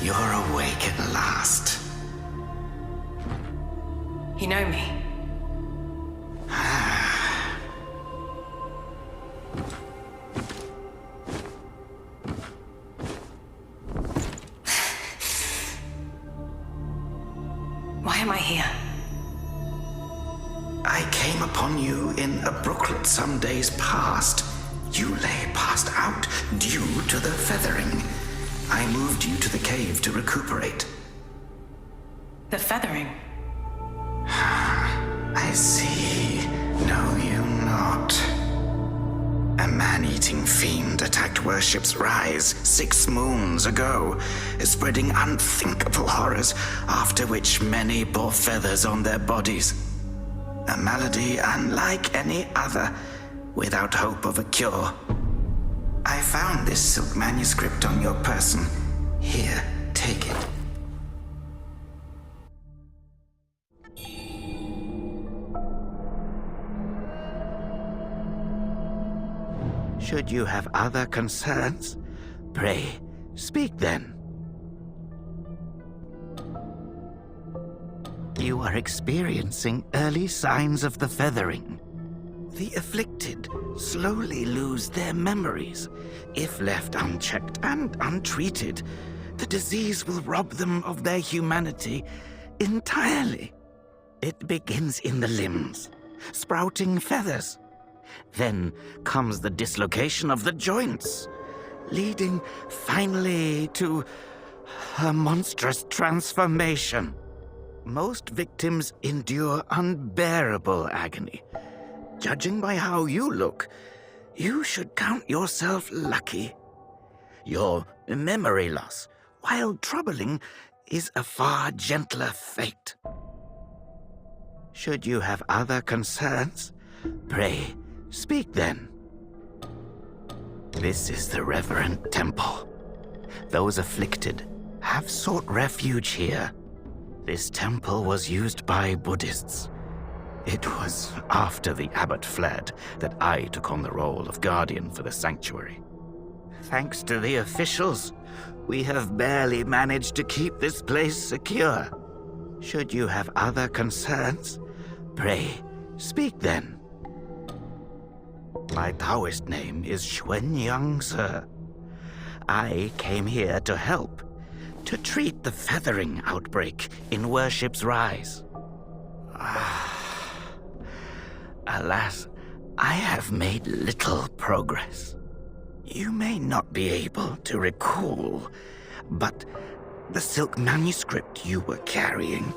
You're awake at last. You know me? Why am I here? I came upon you in a brooklet some days past. You lay passed out due to the feathering. I moved you to the cave to recuperate. The feathering? I see. Know you not. A man-eating fiend attacked Worship's Rise 6 moons ago, spreading unthinkable horrors, after which many bore feathers on their bodies. A malady unlike any other, without hope of a cure. I found this silk manuscript on your person. Here, take it. Should you have other concerns, pray, speak then. You are experiencing early signs of the feathering. The afflicted slowly lose their memories. If left unchecked and untreated, the disease will rob them of their humanity entirely. It begins in the limbs, sprouting feathers. Then comes the dislocation of the joints, leading finally to a monstrous transformation. Most victims endure unbearable agony. Judging by how you look, you should count yourself lucky. Your memory loss, while troubling, is a far gentler fate. Should you have other concerns, pray, speak then. This is the Reverend Temple. Those afflicted have sought refuge here. This temple was used by Buddhists. It was after the abbot fled that I took on the role of guardian for the sanctuary. Thanks to the officials, we have barely managed to keep this place secure. Should you have other concerns, pray, speak then. My Taoist name is Xuanyang, sir. I came here to help, to treat the feathering outbreak in Worship's Rise. Alas, I have made little progress. You may not be able to recall, but the silk manuscript you were carrying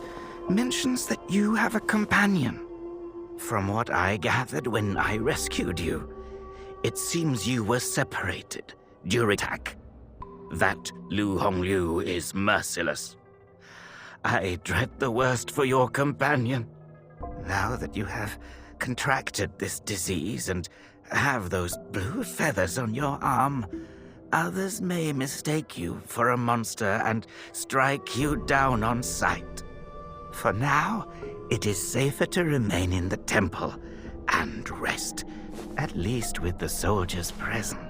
mentions that you have a companion. From what I gathered when I rescued you, it seems you were separated during attack. That Lu Hongliu is merciless. I dread the worst for your companion. Now that you have contracted this disease and have those blue feathers on your arm, others may mistake you for a monster and strike you down on sight. For now, it is safer to remain in the temple and rest, at least with the soldiers present.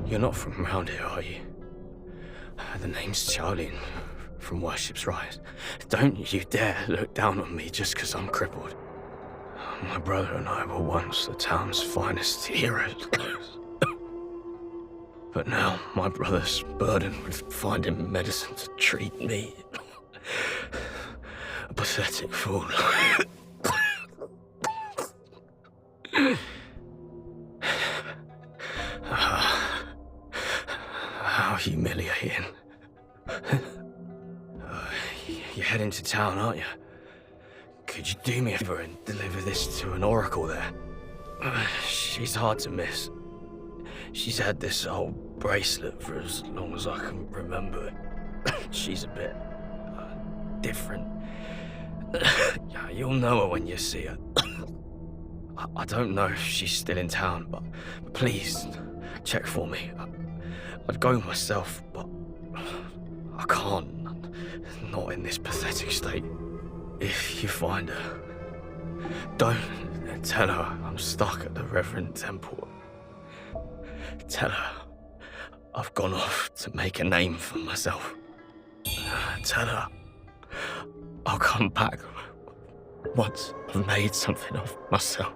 You're not from around here, are you? The name's Charlie, from Worship's Rise. Don't you dare look down on me just because I'm crippled. My brother and I were once the town's finest heroes. But now my brother's burdened with finding medicine to treat me. A pathetic fool. How humiliating. You're heading to town, aren't you? Could you do me a favor and deliver this to an oracle there? She's hard to miss. She's had this old bracelet for as long as I can remember. She's a bit different. Yeah, you'll know her when you see her. I don't know if she's still in town, but please check for me. I'd go myself, but I can't. Not in this pathetic state. If you find her, don't tell her I'm stuck at the Reverend Temple. Tell her I've gone off to make a name for myself. Tell her I'll come back once I've made something of myself.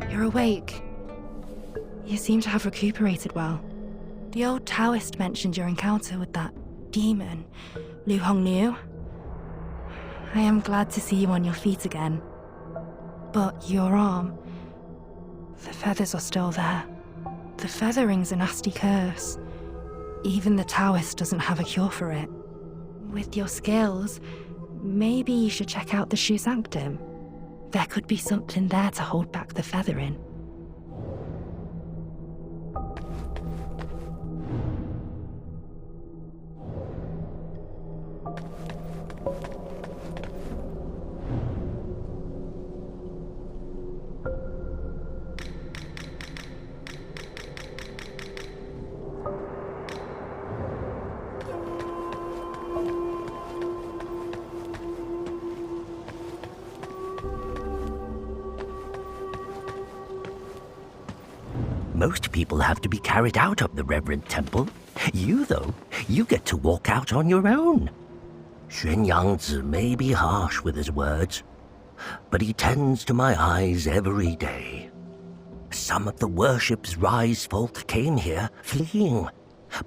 You're awake. You seem to have recuperated well. The old Taoist mentioned your encounter with that demon, Wuchang. I am glad to see you on your feet again. But your arm, the feathers are still there. The feathering's a nasty curse. Even the Taoist doesn't have a cure for it. With your skills, maybe you should check out the Shu Sanctum. There could be something there to hold back the feathering. Most people have to be carried out of the Reverend Temple. You, though, you get to walk out on your own. Xuan Yangzi may be harsh with his words, but he tends to my eyes every day. Some of the worship's rise folk came here, fleeing,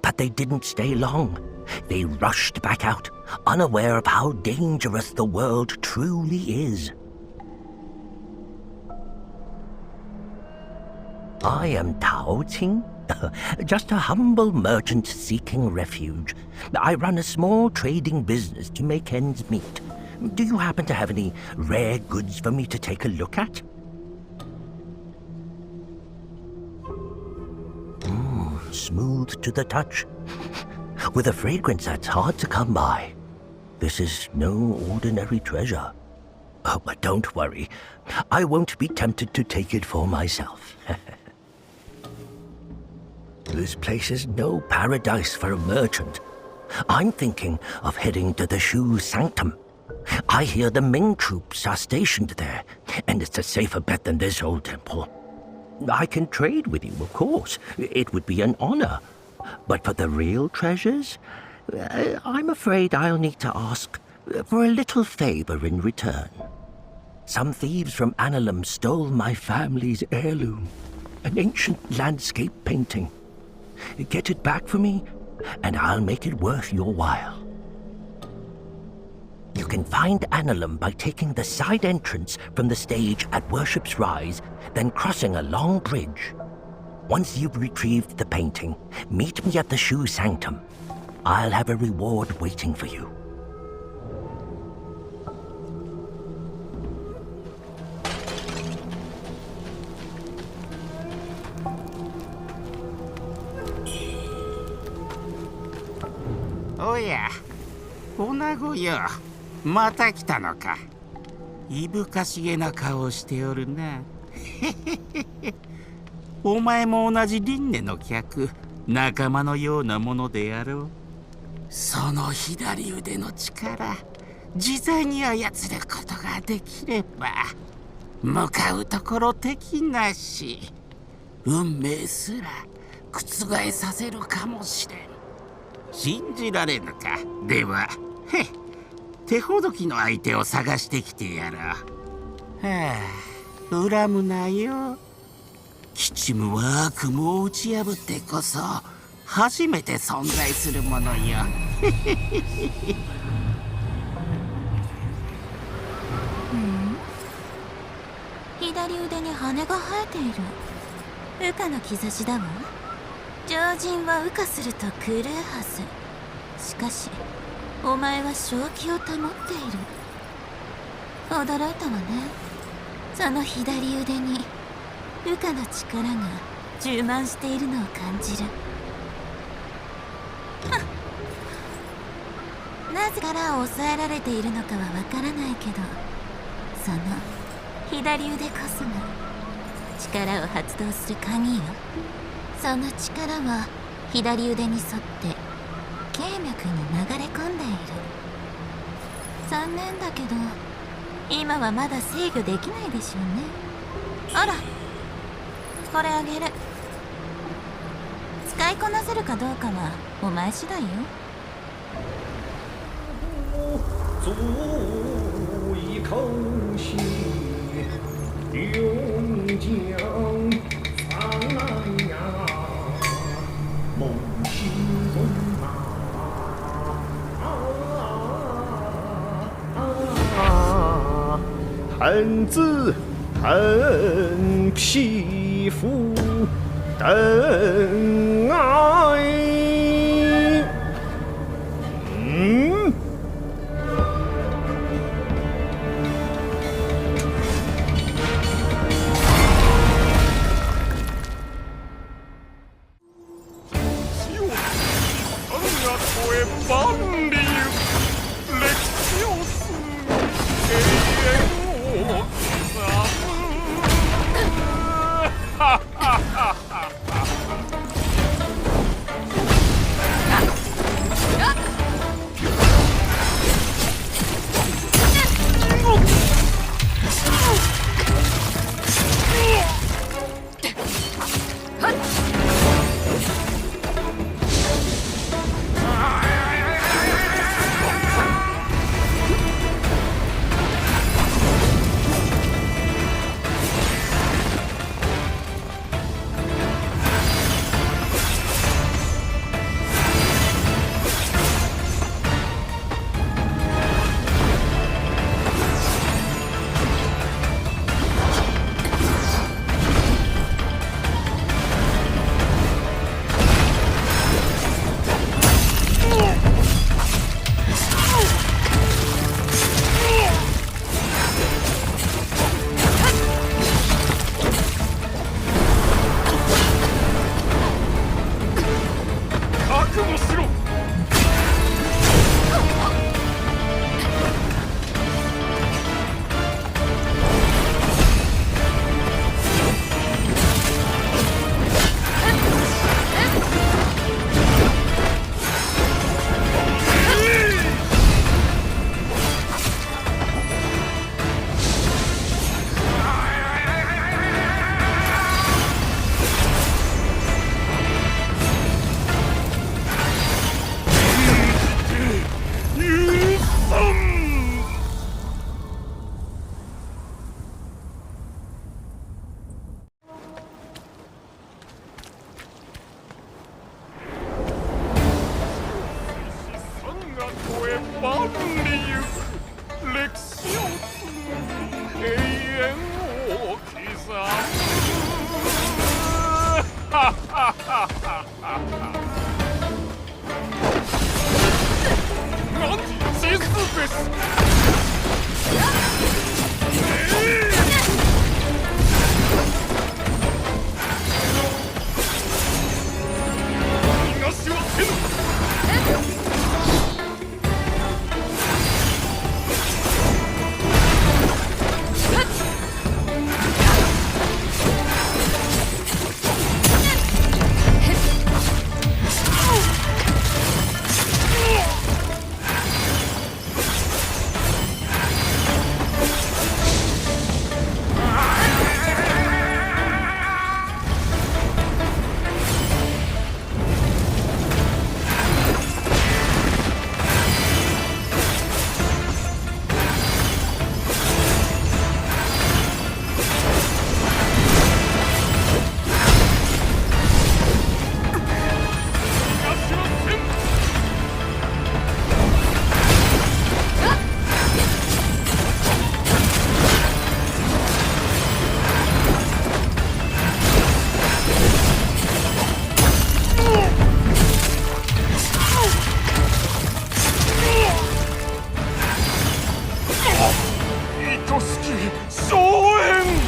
but they didn't stay long. They rushed back out, unaware of how dangerous the world truly is. I am Tao Qing, just a humble merchant seeking refuge. I run a small trading business to make ends meet. Do you happen to have any rare goods for me to take a look at? Smooth to the touch, with a fragrance that's hard to come by. This is no ordinary treasure. Oh, but don't worry, I won't be tempted to take it for myself. This place is no paradise for a merchant. I'm thinking of heading to the Shu Sanctum. I hear the Ming troops are stationed there, and it's a safer bet than this old temple. I can trade with you, of course. It would be an honor. But for the real treasures, I'm afraid I'll need to ask for a little favor in return. Some thieves from Annalum stole my family's heirloom, an ancient landscape painting. Get it back for me, and I'll make it worth your while. You can find Annalum by taking the side entrance from the stage at Worship's Rise, then crossing a long bridge. Once you've retrieved the painting, meet me at the Shu Sanctum. I'll have a reward waiting for you.おや、女子よ、また来たのか。いぶかしげな顔をしておるな。お前も同じ輪廻の客、仲間のようなものであろう。その左腕の力、自在に操ることができれば、向かうところ敵なし、運命すら覆させるかもしれん。信じられぬか。では、手ほどきの相手を探してきてやろう。はあ、恨むなよ。吉夢は悪夢を打ち破ってこそ初めて存在するものよ。左腕に羽が生えている。羽化の兆しだわ。常人は羽化すると狂うはず。しかしお前は正気を保っている。驚いたわね。その左腕に羽化の力が充満しているのを感じる。なぜ力を抑えられているのかはわからないけど、その左腕こそが力を発動する鍵よ。その力は左腕に沿って経脈に流れ込んでいる。残念だけど今はまだ制御できないでしょうね。あら、これあげる。使いこなせるかどうかはお前次第よ。足一口气，永江苍南呀，梦醒中恨子恨皮肤等爱。愛しき荘園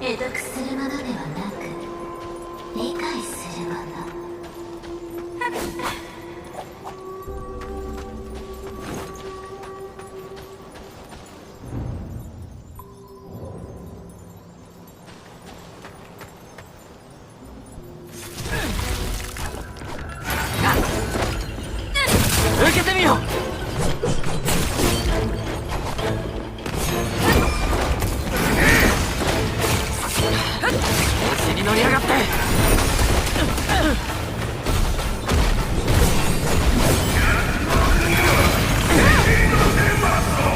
解読するものではなく理解するもの。受けてみよう。調子に乗りやがって。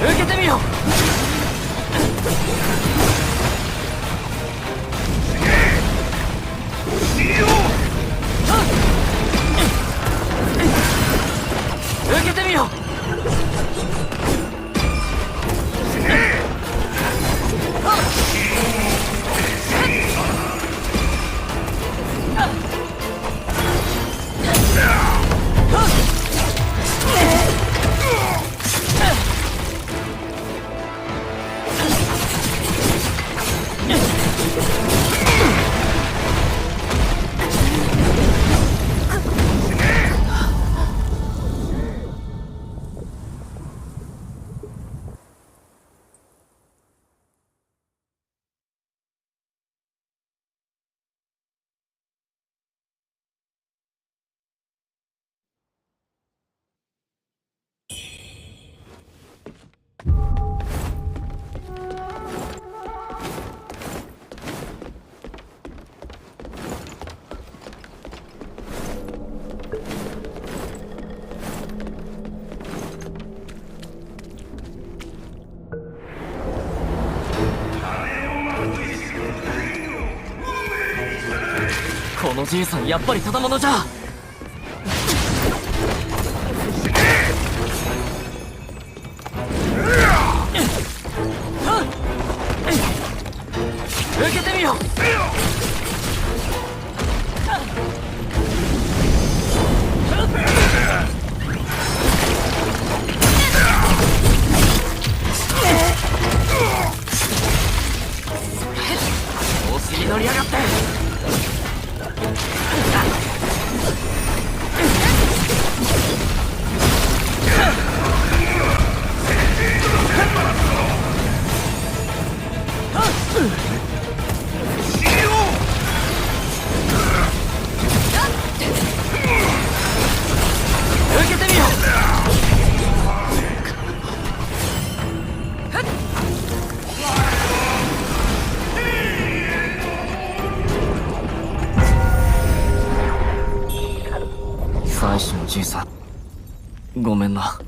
受けてみよう。受けてみよう。このじいさんやっぱりただ者じゃ。受けてみよう。調子に乗りやがって。受けてみよう。最初のじいさん、ごめんな。